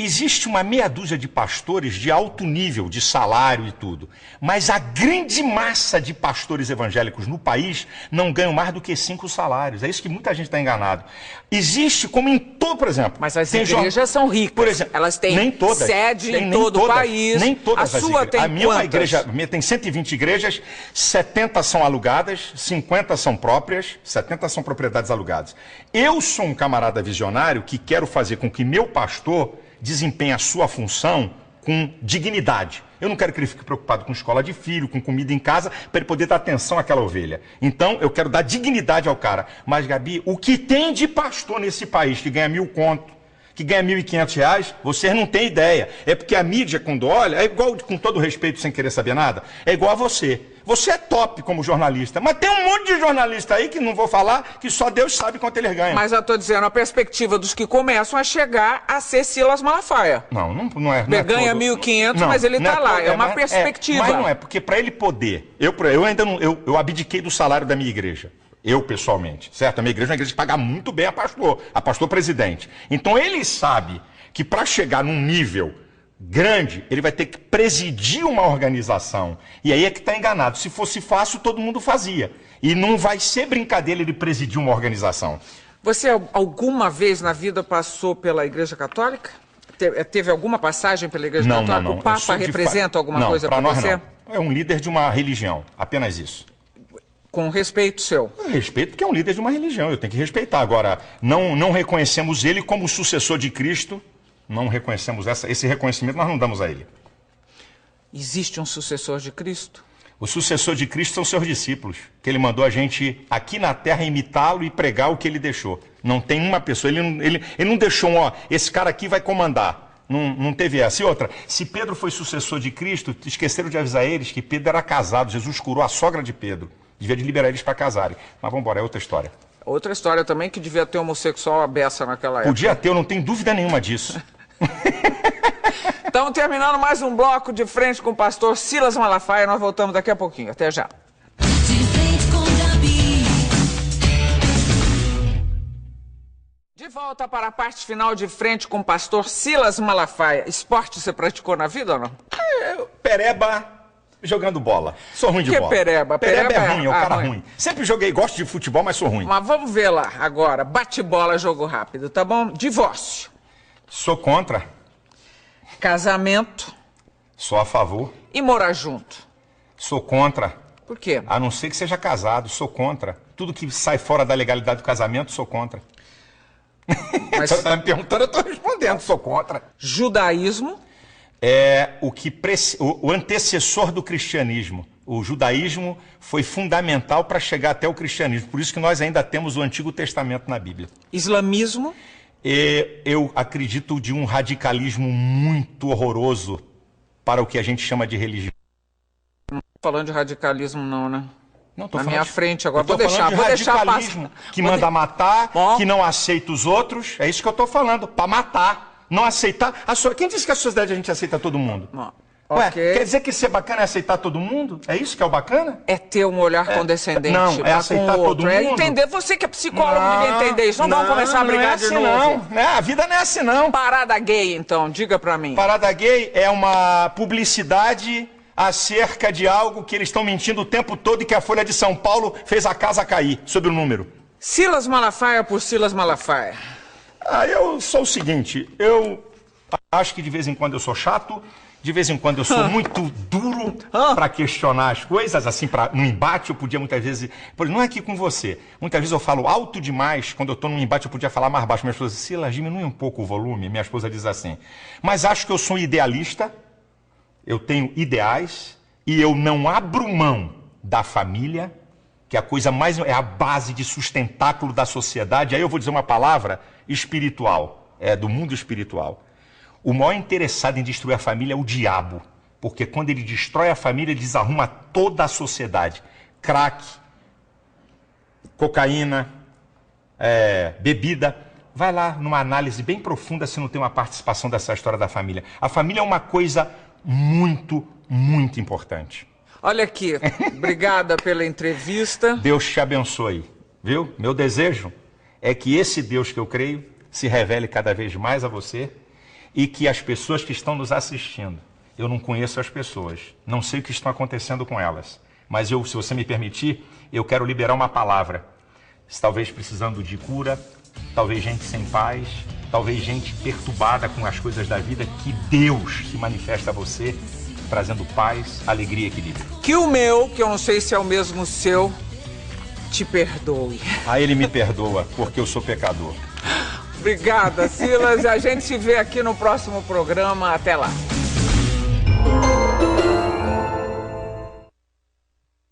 Speaker 2: Existe uma meia dúzia de pastores de alto nível, de salário e tudo. Mas a grande massa de pastores evangélicos no país não ganham mais do que 5 salários. É isso que muita gente está enganado. Existe, como em todo, por exemplo...
Speaker 1: Mas as igrejas são ricas.
Speaker 2: Por exemplo,
Speaker 1: elas têm
Speaker 2: nem todas,
Speaker 1: sede em todo o país.
Speaker 2: Nem todas
Speaker 1: a sua tem
Speaker 2: a minha
Speaker 1: quantas?
Speaker 2: igreja tem 120 igrejas, 70 são alugadas, 50 são próprias, 70 são propriedades alugadas. Eu sou um camarada visionário que quero fazer com que meu pastor desempenhe a sua função com dignidade. Eu não quero que ele fique preocupado com escola de filho, com comida em casa, para ele poder dar atenção àquela ovelha. Então, eu quero dar dignidade ao cara. Mas, Gabi, o que tem de pastor nesse país que ganha 1.000 conto, que ganha R$1.500, vocês não têm ideia. É porque a mídia, quando olha, é igual, com todo respeito, sem querer saber nada, é igual a você. Você é top como jornalista, mas tem um monte de jornalista aí que não vou falar, que só Deus sabe quanto eles ganham.
Speaker 1: Mas eu estou dizendo, a perspectiva dos que começam a chegar a ser Silas Malafaia.
Speaker 2: Não é.
Speaker 1: Ele ganha 1.500, mas ele está lá. É uma perspectiva.
Speaker 2: Mas não é, porque para ele poder... Eu ainda não... Eu abdiquei do salário da minha igreja. Eu, pessoalmente, certo? A minha igreja é uma igreja que paga muito bem a pastor presidente. Então ele sabe que para chegar num nível grande, ele vai ter que presidir uma organização. E aí é que está enganado. Se fosse fácil, todo mundo fazia. E não vai ser brincadeira ele presidir uma organização.
Speaker 1: Você alguma vez na vida passou pela Igreja Católica? Teve alguma passagem pela Igreja Católica?
Speaker 2: Não.
Speaker 1: O Papa representa alguma coisa para você?
Speaker 2: Não. É um líder de uma religião, apenas isso.
Speaker 1: Com respeito seu?
Speaker 2: Eu respeito porque é um líder de uma religião, eu tenho que respeitar. Agora, não reconhecemos ele como sucessor de Cristo, não reconhecemos esse reconhecimento, nós não damos a ele.
Speaker 1: Existe um sucessor de Cristo?
Speaker 2: O sucessor de Cristo são seus discípulos, que ele mandou a gente aqui na terra imitá-lo e pregar o que ele deixou. Não tem uma pessoa, ele não deixou esse cara aqui vai comandar. Não teve essa. E outra, se Pedro foi sucessor de Cristo, esqueceram de avisar eles que Pedro era casado, Jesus curou a sogra de Pedro. Devia de liberar eles para casarem. Mas vamos embora, é outra história.
Speaker 1: Outra história também que devia ter homossexual à beça naquela época.
Speaker 2: Podia ter, eu não tenho dúvida nenhuma disso.
Speaker 1: Então, terminando mais um bloco de frente com o pastor Silas Malafaia, nós voltamos daqui a pouquinho. Até já.
Speaker 3: De frente com Gabi.
Speaker 1: De volta para a parte final de frente com o pastor Silas Malafaia. Esporte você praticou na vida ou não?
Speaker 2: Pereba jogando bola. Sou ruim de bola.
Speaker 1: Pereba?
Speaker 2: Pereba é ruim, é o cara ruim. Sempre joguei, gosto de futebol, mas sou ruim.
Speaker 1: Mas vamos ver lá agora. Bate-bola, jogo rápido, tá bom? Divórcio.
Speaker 2: Sou contra.
Speaker 1: Casamento.
Speaker 2: Sou a favor.
Speaker 1: E morar junto.
Speaker 2: Sou contra.
Speaker 1: Por quê?
Speaker 2: A não ser que seja casado, sou contra. Tudo que sai fora da legalidade do casamento, sou contra.
Speaker 1: Mas...
Speaker 2: Você está me perguntando, eu estou respondendo, sou contra.
Speaker 1: Judaísmo.
Speaker 2: É o antecessor do cristianismo. O judaísmo foi fundamental para chegar até o cristianismo. Por isso que nós ainda temos o Antigo Testamento na Bíblia.
Speaker 1: Islamismo.
Speaker 2: Eu acredito de um radicalismo muito horroroso para o que a gente chama de religião.
Speaker 1: Não tô falando de radicalismo não, né?
Speaker 2: Não, tô
Speaker 1: na
Speaker 2: falando
Speaker 1: minha
Speaker 2: de,
Speaker 1: frente agora.
Speaker 2: Vou deixar
Speaker 1: passar.
Speaker 2: Que manda matar, que não aceita os outros. É isso que eu estou falando, para matar. Não aceitar. Quem disse que a sociedade a gente aceita todo mundo? Ué, quer dizer que ser bacana é aceitar todo mundo? É isso que é o bacana?
Speaker 1: É ter um olhar condescendente.
Speaker 2: Não, é aceitar todo mundo.
Speaker 1: É entender. Você que é psicólogo devia entender isso. Não vamos começar a brigar de novo.
Speaker 2: Não, a vida não é assim não.
Speaker 1: Parada gay, então, diga pra mim.
Speaker 2: Parada gay é uma publicidade acerca de algo que eles estão mentindo o tempo todo e que a Folha de São Paulo fez a casa cair, sobre o número.
Speaker 1: Silas Malafaia por Silas Malafaia.
Speaker 2: Eu sou o seguinte, eu acho que de vez em quando eu sou chato, de vez em quando eu sou muito duro para questionar as coisas, assim, num embate eu podia muitas vezes... Não é aqui com você, muitas vezes eu falo alto demais, quando eu estou num embate eu podia falar mais baixo. Minha esposa diz, Silas, diminui um pouco o volume, minha esposa diz assim. Mas acho que eu sou um idealista, eu tenho ideais e eu não abro mão da família, que é a coisa mais... é a base de sustentáculo da sociedade. Aí eu vou dizer uma palavra espiritual, do mundo espiritual. O maior interessado em destruir a família é o diabo, porque quando ele destrói a família, ele desarruma toda a sociedade. Crack, cocaína, bebida. Vai lá numa análise bem profunda se não tem uma participação dessa história da família. A família é uma coisa muito, muito importante.
Speaker 1: Olha aqui, obrigada pela entrevista.
Speaker 2: Deus te abençoe, viu? Meu desejo é que esse Deus que eu creio se revele cada vez mais a você e que as pessoas que estão nos assistindo, eu não conheço as pessoas, não sei o que está acontecendo com elas, mas se você me permitir, eu quero liberar uma palavra. Talvez precisando de cura, talvez gente sem paz, talvez gente perturbada com as coisas da vida, que Deus se manifesta a você, trazendo paz, alegria e equilíbrio.
Speaker 1: Que o meu, que eu não sei se é o mesmo seu, te perdoe.
Speaker 2: Ah, ele me perdoa, porque eu sou pecador.
Speaker 1: Obrigada, Silas. A gente se vê aqui no próximo programa. Até lá.